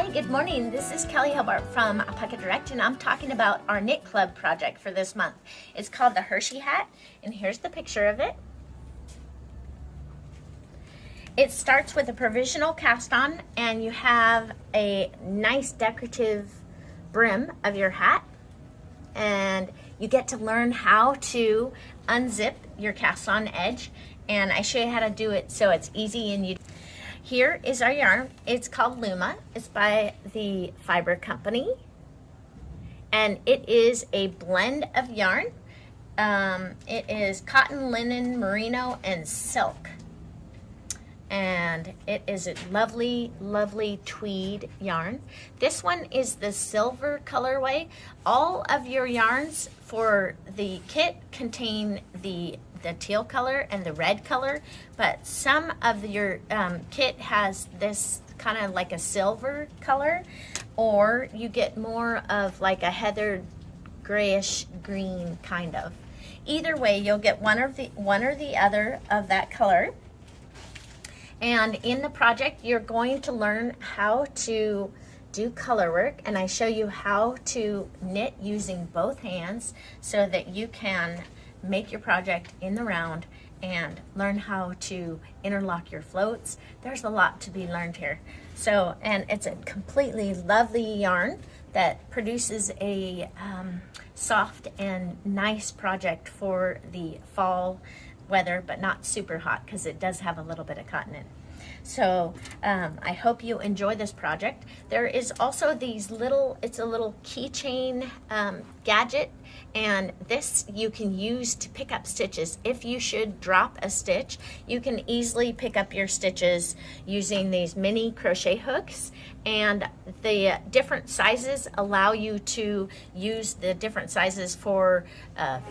Hi, good morning. This is Kelley from Alpaca Direct, and I'm talking about our knit club project for this month. It's called the Hershey hat, and here's the picture of it. It starts with a provisional cast on, and you have a nice decorative brim of your hat, and you get to learn how to unzip your cast on edge, and I show you how to do it so it's easy and you. Here is our yarn. It's called Luma. It's by the Fiber Company, and it is a blend of yarn. It is cotton, linen, merino, and silk, and it is a lovely, lovely tweed yarn. This one is the silver colorway. All of your yarns for the kit contain the teal color and the red color, but some of your kit has this kind of like a silver color, or you get more of like a heathered grayish green kind of. Either way, you'll get one or the other of that color. And in the project, you're going to learn how to do color work, and I show you how to knit using both hands so that you can make your project in the round and learn how to interlock your floats. There's a lot to be learned here. So, and it's a completely lovely yarn that produces a soft and nice project for the fall weather, but not super hot because it does have a little bit of cotton in it. So I hope you enjoy this project. There is also these it's a little keychain gadget, and this you can use to pick up stitches. If you should drop a stitch, you can easily pick up your stitches using these mini crochet hooks, and the different sizes allow you to use the different sizes for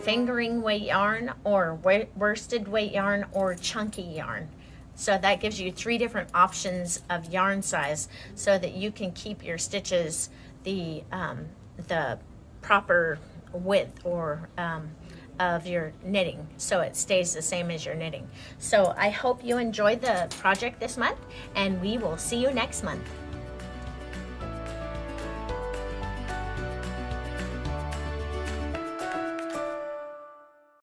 fingering weight yarn, or worsted weight yarn, or chunky yarn. So that gives you 3 different options of yarn size so that you can keep your stitches the proper width or of your knitting, so it stays the same as your knitting. So I hope you enjoyed the project this month, and we will see you next month.